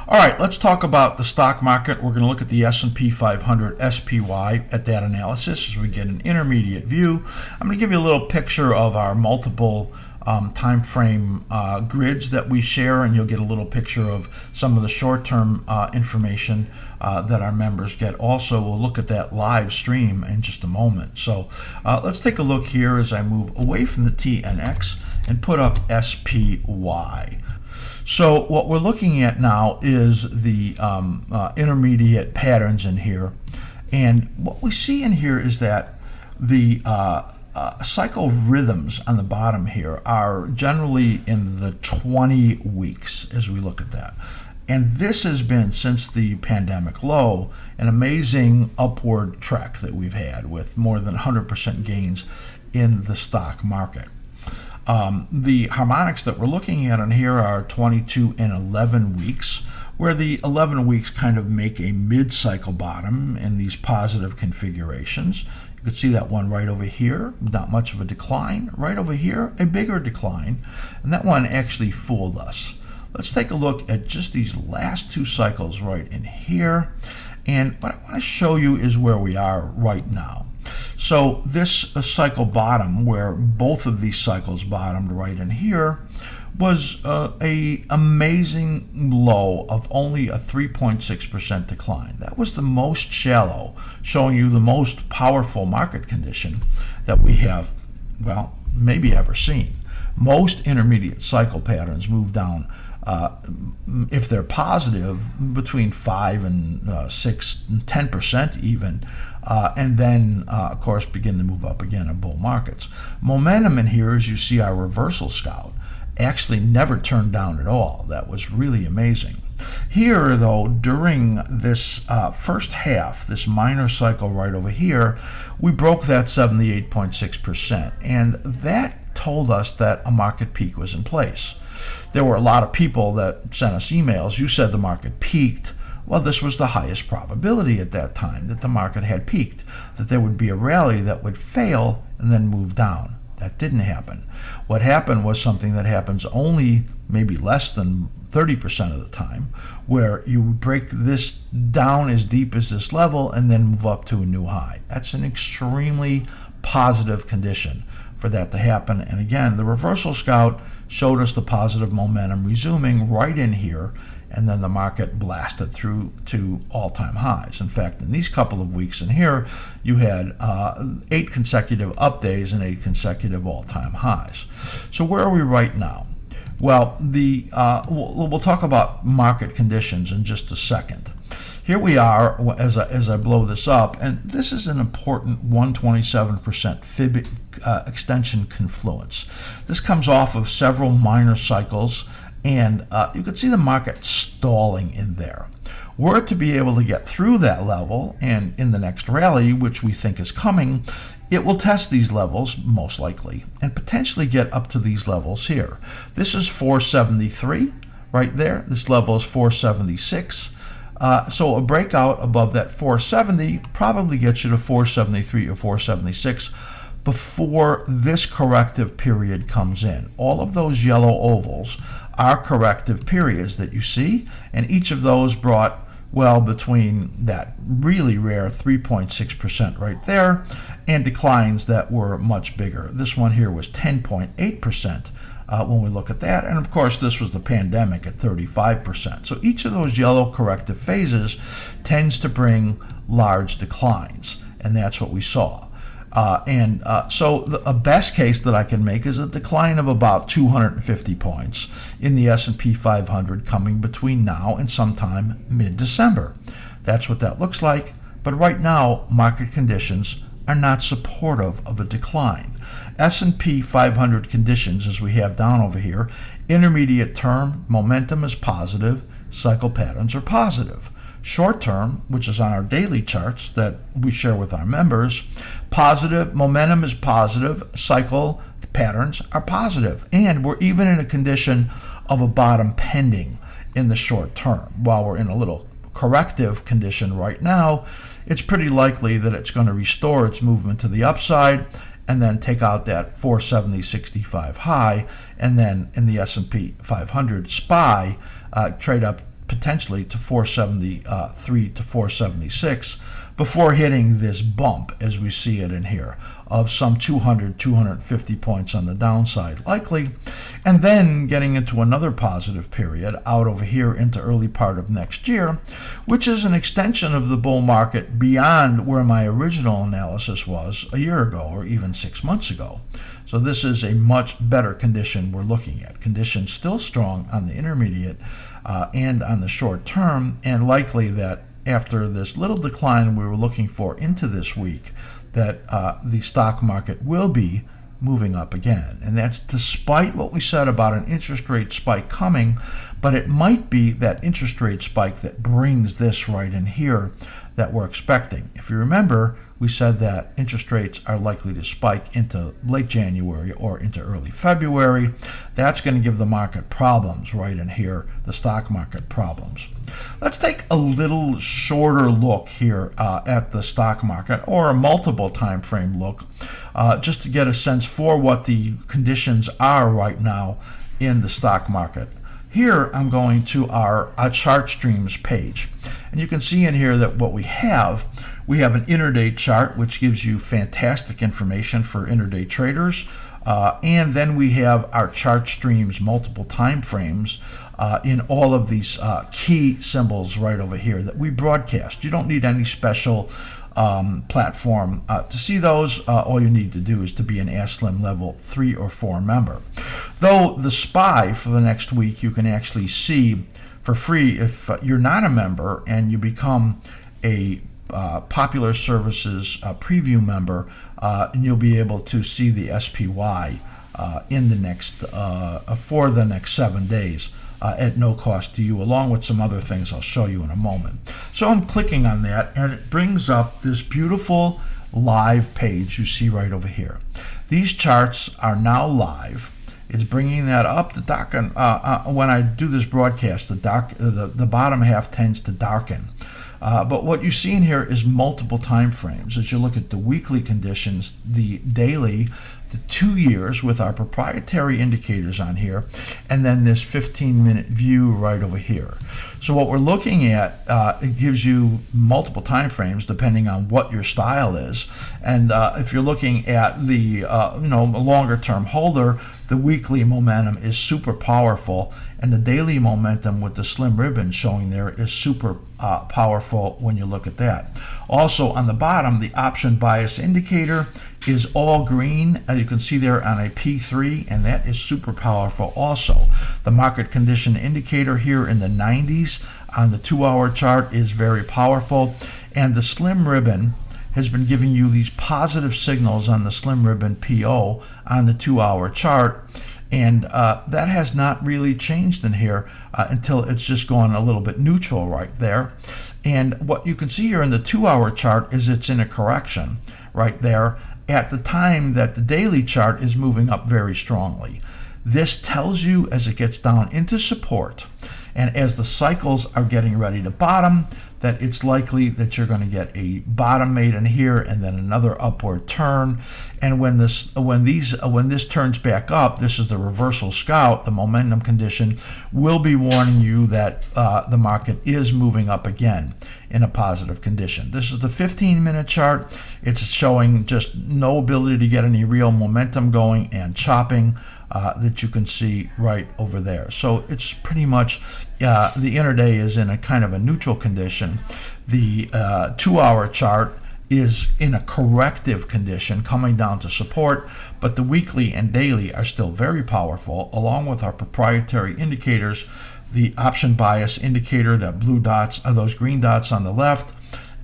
All right, let's talk about the stock market. We're going to look at the S&P 500 SPY at that analysis as we get an intermediate view. I'm going to give you a little picture of our multiple time frame grids that we share, and you'll get a little picture of some of the short-term information that our members get. Also, we'll look at that live stream in just a moment. So let's take a look here as I move away from the TNX and put up SPY. So what we're looking at now is the intermediate patterns in here, and what we see in here is that the cycle rhythms on the bottom here are generally in the 20 weeks as we look at that. And this has been, since the pandemic low, an amazing upward trek that we've had with more than 100% gains in the stock market. The harmonics that we're looking at on here are 22 and 11 weeks, where the 11 weeks kind of make a mid-cycle bottom in these positive configurations. You can see that one right over here, not much of a decline. Right over here, a bigger decline, and that one actually fooled us. Let's take a look at just these last two cycles right in here, and what I want to show you is where we are right now. So this cycle bottom, where both of these cycles bottomed right in here, was a amazing low of only a 3.6% decline. That was the most shallow, showing you the most powerful market condition that we have, well, maybe ever seen. Most intermediate cycle patterns move down, if they're positive, between 5 and 6 and 10% even, and then of course begin to move up again in bull markets. Momentum in here, as you see our reversal scout, actually never turned down at all. That was really amazing. Here though, during this first half, this minor cycle right over here, we broke that 78.6%, and that told us that a market peak was in place. There were a lot of people that sent us emails. You said the market peaked. Well, this was the highest probability at that time that the market had peaked, that there would be a rally that would fail and then move down. That didn't happen. What happened was something that happens only maybe less than 30% of the time, where you break this down as deep as this level and then move up to a new high. That's an extremely positive condition for that to happen. And again, the reversal scout showed us the positive momentum resuming right in here, and then the market blasted through to all-time highs. In fact, in these couple of weeks in here, you had 8 consecutive up days and 8 consecutive all-time highs. So where are we right now? Well, we'll talk about market conditions in just a second. Here we are as I blow this up, and this is an important 127% fib extension confluence. This comes off of several minor cycles, and you can see the market stalling in there. Were it to be able to get through that level, and in the next rally, which we think is coming, it will test these levels most likely and potentially get up to these levels here. This is 473 right there. This level is 476. So a breakout above that 470 probably gets you to 473 or 476 before this corrective period comes in. All of those yellow ovals are corrective periods that you see, and each of those brought well between that really rare 3.6% right there and declines that were much bigger. This one here was 10.8%. When we look at that, and of course this was the pandemic at 35%. So each of those yellow corrective phases tends to bring large declines, and that's what we saw. So a best case that I can make is a decline of about 250 points in the S&P 500 coming between now and sometime mid-December. That's what that looks like, but right now market conditions are not supportive of a decline. S&P 500 conditions, as we have down over here, intermediate term, momentum is positive, cycle patterns are positive. Short term, which is on our daily charts that we share with our members, positive, momentum is positive, cycle patterns are positive, and we're even in a condition of a bottom pending in the short term. While we're in a little corrective condition right now, it's pretty likely that it's going to restore its movement to the upside and then take out that 470.65 high, and then in the S&P 500 SPY trade up potentially to 473 to 476 before hitting this bump as we see it in here of some 200, 250 points on the downside likely, and then getting into another positive period out over here into early part of next year, which is an extension of the bull market beyond where my original analysis was a year ago or even 6 months ago. So this is a much better condition we're looking at. Conditions still strong on the intermediate and on the short term, and likely that after this little decline we were looking for into this week, that the stock market will be moving up again. And that's despite what we said about an interest rate spike coming, but it might be that interest rate spike that brings this right in here that we're expecting. If you remember, we said that interest rates are likely to spike into late January or into early February. That's going to give the market problems right in here, the stock market problems. Let's take a little shorter look here at the stock market, or a multiple time frame look, just to get a sense for what the conditions are right now in the stock market. Here I'm going to our chart streams page, and you can see in here that what we have an intraday chart which gives you fantastic information for intraday traders, and then we have our chart streams multiple time frames in all of these key symbols right over here that we broadcast. You don't need any special platform to see those. All you need to do is to be an askSlim level 3 or 4 member. Though the SPY for the next week you can actually see for free if you're not a member and you become a Popular Services preview member, and you'll be able to see the SPY in the next for the next 7 days. At no cost to you, along with some other things I'll show you in a moment. So I'm clicking on that, and it brings up this beautiful live page you see right over here. These charts are now live. It's bringing that up. The darken when I do this broadcast, the bottom half tends to darken. But what you see in here is multiple time frames. As you look at the weekly conditions, the daily, the 2 years with our proprietary indicators on here, and then this 15-minute view right over here. So what we're looking at, it gives you multiple time frames depending on what your style is. And if you're looking at the a longer term holder, the weekly momentum is super powerful, and the daily momentum with the slim ribbon showing there is super powerful when you look at that. Also on the bottom, the option bias indicator is all green, as you can see there on a P3, and that is super powerful also. The market condition indicator here in the 90s on the 2-hour chart is very powerful, and the slim ribbon has been giving you these positive signals on the slim ribbon PO on the 2-hour chart, and that has not really changed in here until it's just gone a little bit neutral right there. And what you can see here in the 2-hour chart is it's in a correction right there at the time that the daily chart is moving up very strongly. This tells you as it gets down into support and as the cycles are getting ready to bottom, that it's likely that you're going to get a bottom made in here and then another upward turn. And when this turns back up, this is the reversal scout, the momentum condition will be warning you that the market is moving up again in a positive condition. This is the 15-minute chart. It's showing just no ability to get any real momentum going and chopping that you can see right over there. So it's pretty much the intraday is in a kind of a neutral condition. The 2-hour chart is in a corrective condition coming down to support, but the weekly and daily are still very powerful, along with our proprietary indicators, the option bias indicator, that blue dots are those green dots on the left,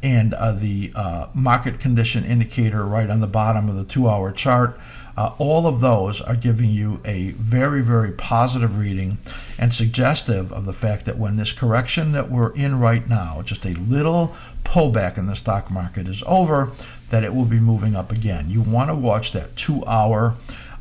and the market condition indicator right on the bottom of the 2-hour chart. All of those are giving you a very, very positive reading and suggestive of the fact that when this correction that we're in right now, just a little pullback in the stock market is over, that it will be moving up again. You want to watch that 2-hour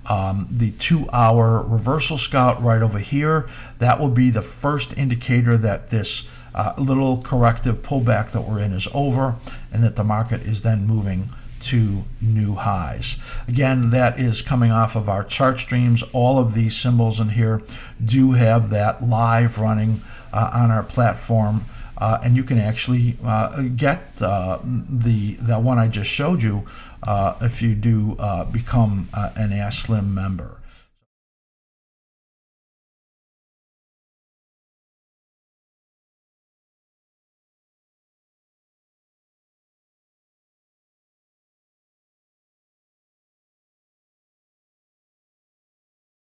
the 2-hour reversal scout right over here. That will be the first indicator that this little corrective pullback that we're in is over, and that the market is then moving to new highs. Again, that is coming off of our chart streams. All of these symbols in here do have that live running on our platform, and you can actually get the one I just showed you if you do become an askSlim member.